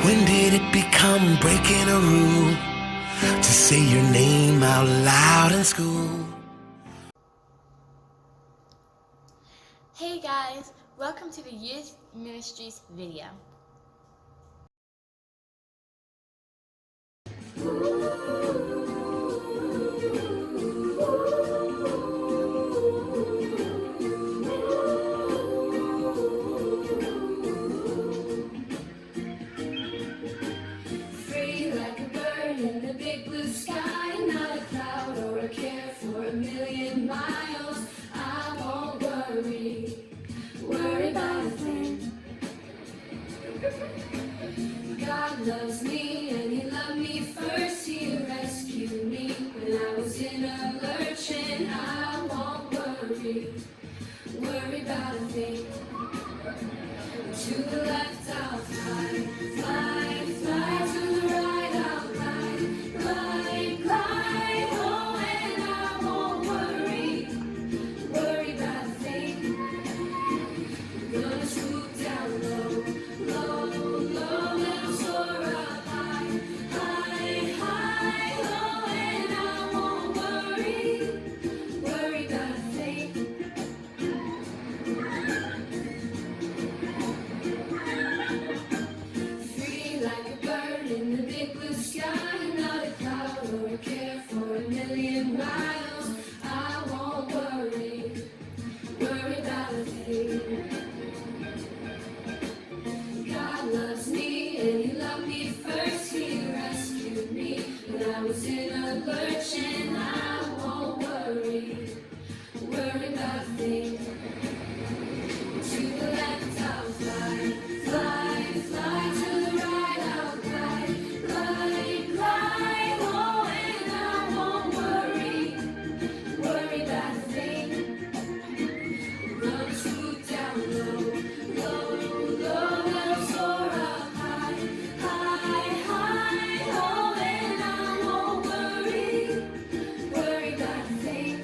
When did it become breaking a rule to say your name out loud in school? Hey guys, welcome to the Youth Ministries video. Free like a bird in the big blue sky, not a cloud or a care for a million miles. I won't worry about a thing. God loves me and He loved me first. He rescued me when I was in a lurch, and I won't worry about a thing. To the left I'll fly, fly, fly. To the right I'll glide, glide, glide. Oh, and I won't worry about a thing. Gonna swoop down low, low, low. Then I'll soar up high, high, high. Oh, and I won't worry about a thing. Free like a bird in the big blue sky, not a cloud or a care for a million miles. I won't worry about a thing. God loves me and He loved me first. He rescued me when I was in a lurch, and I won't worry about a thing. To the left I'll fly, fly, fly. To the right I'll glide, glide, glide. Oh, and I won't worry about a thing. Gonna swoop down low, low, low. Then I'll soar up high, high, high. Oh, and I won't worry about a thing.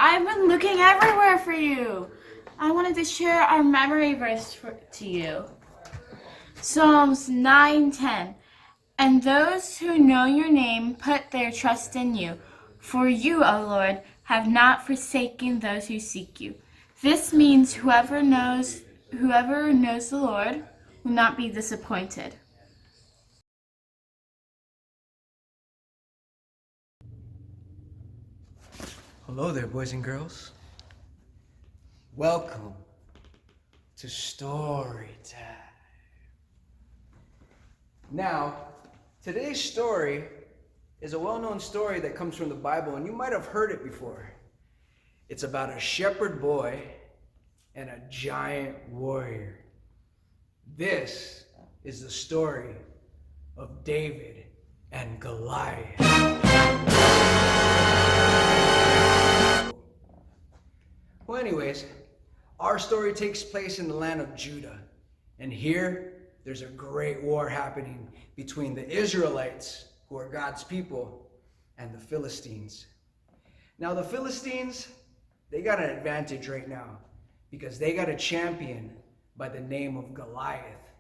I've been looking everywhere for you. I wanted to share our memory verse to you. Psalms 9:10. And those who know your name put their trust in you. For you, O Lord, have not forsaken those who seek you. This means whoever knows the Lord will not be disappointed. Hello there, boys and girls. Welcome to Story Time. Now, today's story is a well-known story that comes from the Bible, and you might have heard it before. It's about a shepherd boy and a giant warrior. This is the story of David and Goliath. Well, anyways, our story takes place in the land of Judah. And here, there's a great war happening between the Israelites, who are God's people, and the Philistines. Now, the Philistines, they got an advantage right now because they got a champion by the name of Goliath.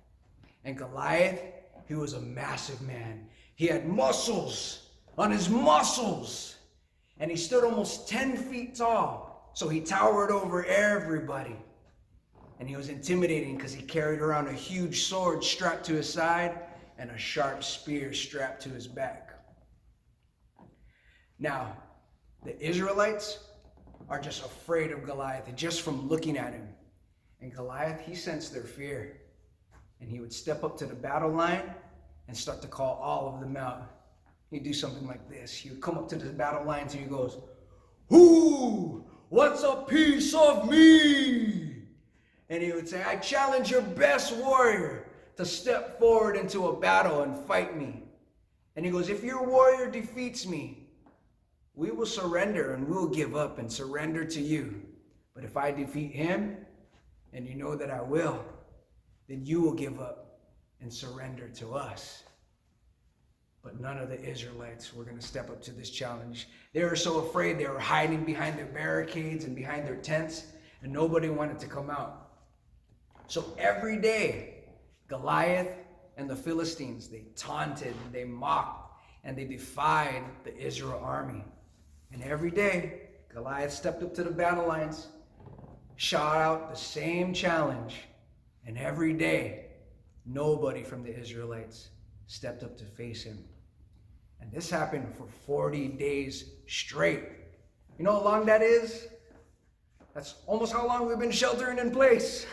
And Goliath, he was a massive man. He had muscles on his muscles. And he stood almost 10 feet tall. So he towered over everybody. And he was intimidating because he carried around a huge sword strapped to his side and a sharp spear strapped to his back. Now, the Israelites are just afraid of Goliath just from looking at him. And Goliath, he sensed their fear. And he would step up to the battle line and start to call all of them out. He'd do something like this. He would come up to the battle lines and he goes, "Who wants a piece of me?" And he would say, "I challenge your best warrior to step forward into a battle and fight me." And he goes, "If your warrior defeats me, we will surrender and we'll give up and surrender to you. But if I defeat him, and you know that I will, then you will give up and surrender to us." But none of the Israelites were going to step up to this challenge. They were so afraid, they were hiding behind their barricades and behind their tents, and nobody wanted to come out. So every day, Goliath and the Philistines, they taunted, they mocked, and they defied the Israel army. And every day, Goliath stepped up to the battle lines, shot out the same challenge, and every day, nobody from the Israelites stepped up to face him. And this happened for 40 days straight. You know how long that is? That's almost how long we've been sheltering in place.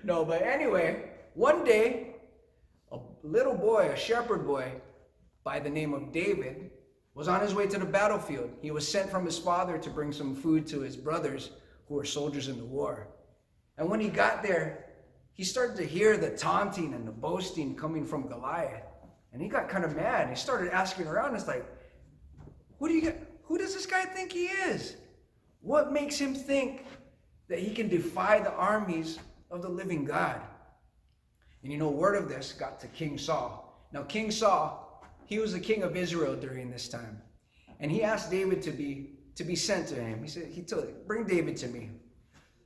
No, but anyway, one day, a little boy, a shepherd boy by the name of David, was on his way to the battlefield. He was sent from his father to bring some food to his brothers who were soldiers in the war. And when he got there, he started to hear the taunting and the boasting coming from Goliath. And he got kind of mad. He started asking around. It's like, who does this guy think he is? What makes him think that he can defy the armies of the living God? And you know, word of this got to King Saul. Now, King Saul, he was the king of Israel during this time. And he asked David to be sent to him. He told him, "Bring David to me."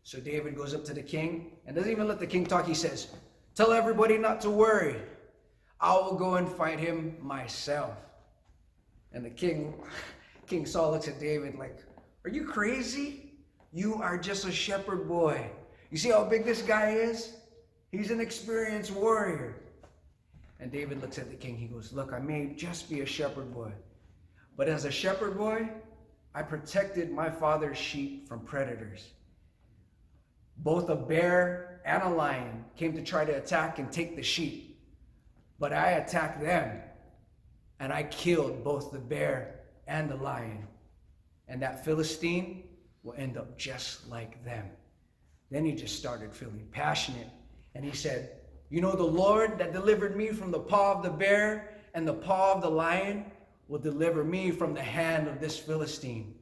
So David goes up to the king and doesn't even let the king talk. He says, "Tell everybody not to worry. I will go and fight him myself." And the King Saul looks at David like, "Are you crazy? You are just a shepherd boy. You see how big this guy is? He's an experienced warrior." And David looks at the king. He goes, "Look, I may just be a shepherd boy, but as a shepherd boy, I protected my father's sheep from predators. Both a bear and a lion came to try to attack and take the sheep. But I attacked them, and I killed both the bear and the lion. And that Philistine will end up just like them." Then he just started feeling passionate. And he said, "You know, the Lord that delivered me from the paw of the bear and the paw of the lion will deliver me from the hand of this Philistine."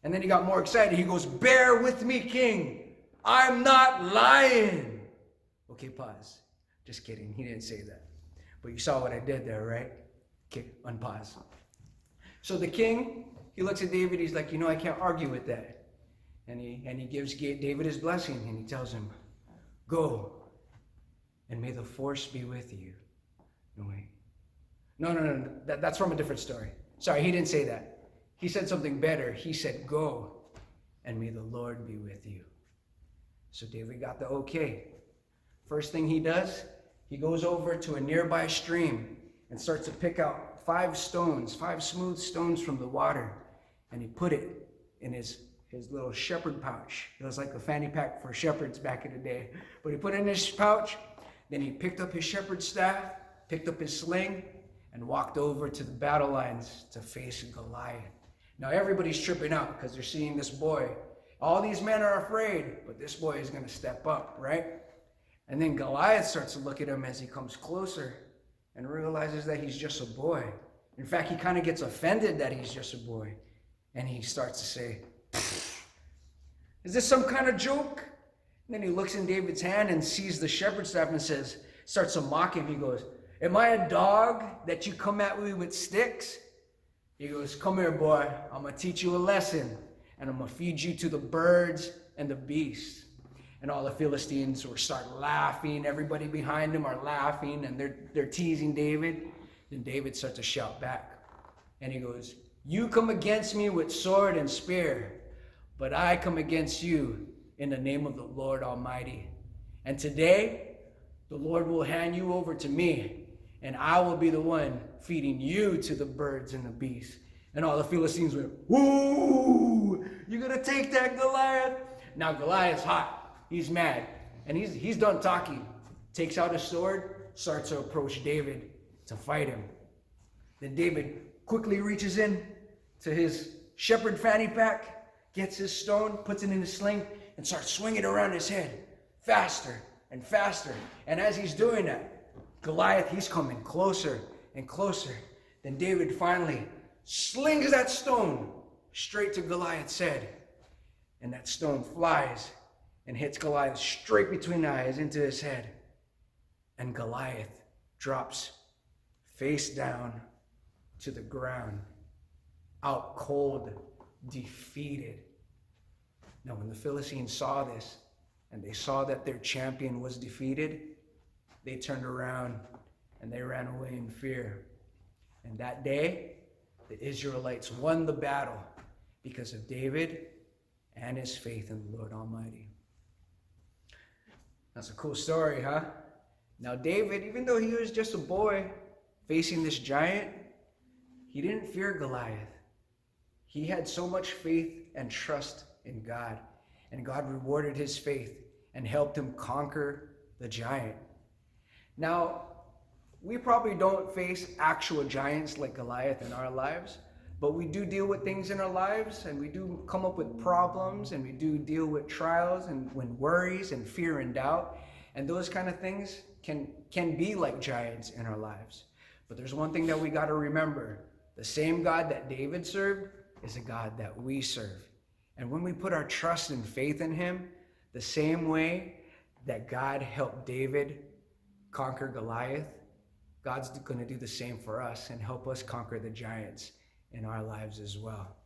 And then he got more excited. He goes, "Bear with me, king. I'm not lying." Okay, pause. Just kidding. He didn't say that. But you saw what I did there, right? Okay, unpause. So the king, he looks at David, he's like, I can't argue with that. And he gives David his blessing, and he tells him, go, and may the force be with you. No, wait. No. That's from a different story. Sorry, he didn't say that. He said something better. He said, go, and may the Lord be with you. So David got the okay. First thing he does, he goes over to a nearby stream and starts to pick out 5 smooth stones from the water. And he put it in his little shepherd pouch. It was like a fanny pack for shepherds back in the day. But he put it in his pouch. Then he picked up his shepherd's staff, picked up his sling, and walked over to the battle lines to face Goliath. Now everybody's tripping out because they're seeing this boy. All these men are afraid, but this boy is going to step up, right? And then Goliath starts to look at him as he comes closer and realizes that he's just a boy. In fact, he kind of gets offended that he's just a boy. And he starts to say, is this some kind of joke? And then he looks in David's hand and sees the shepherd's staff and starts to mock him. He goes, am I a dog that you come at me with sticks? He goes, come here, boy. I'm going to teach you a lesson. And I'm going to feed you to the birds and the beasts. And all the Philistines will start laughing. Everybody behind them are laughing, and they're teasing David. Then David starts to shout back. And he goes, you come against me with sword and spear, but I come against you in the name of the Lord Almighty. And today, the Lord will hand you over to me, and I will be the one feeding you to the birds and the beasts. And all the Philistines went, woo! You gonna take that, Goliath? Now Goliath's hot. He's mad. And he's done talking. Takes out his sword, starts to approach David to fight him. Then David quickly reaches in to his shepherd fanny pack, gets his stone, puts it in his sling, and starts swinging around his head faster and faster. And as he's doing that, Goliath, he's coming closer and closer. Then David finally slings that stone straight to Goliath's head. And that stone flies and hits Goliath straight between the eyes into his head. And Goliath drops face down to the ground, out cold, defeated. Now, when the Philistines saw this, and they saw that their champion was defeated, they turned around and they ran away in fear. And that day, the Israelites won the battle because of David and his faith in the Lord Almighty. That's a cool story, huh? Now, David, even though he was just a boy facing this giant, he didn't fear Goliath. He had so much faith and trust in God, and God rewarded his faith and helped him conquer the giant. Now, we probably don't face actual giants like Goliath in our lives, but we do deal with things in our lives, and we do come up with problems, and we do deal with trials and when worries and fear and doubt, and those kind of things can be like giants in our lives. But there's one thing that we got to remember. The same God that David served is a God that we serve. And when we put our trust and faith in him, the same way that God helped David conquer Goliath, God's going to do the same for us and help us conquer the giants in our lives as well.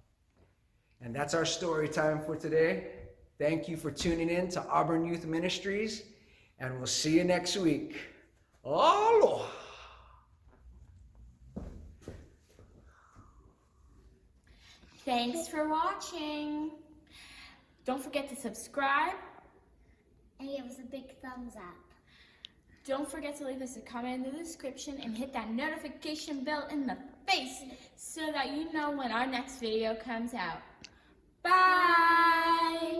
And that's our story time for today. Thank you for tuning in to Auburn Youth Ministries, and we'll see you next week. Aloha! Thanks for watching. Don't forget to subscribe. And give us a big thumbs up. Don't forget to leave us a comment in the description and hit that notification bell in the face so that you know when our next video comes out. Bye!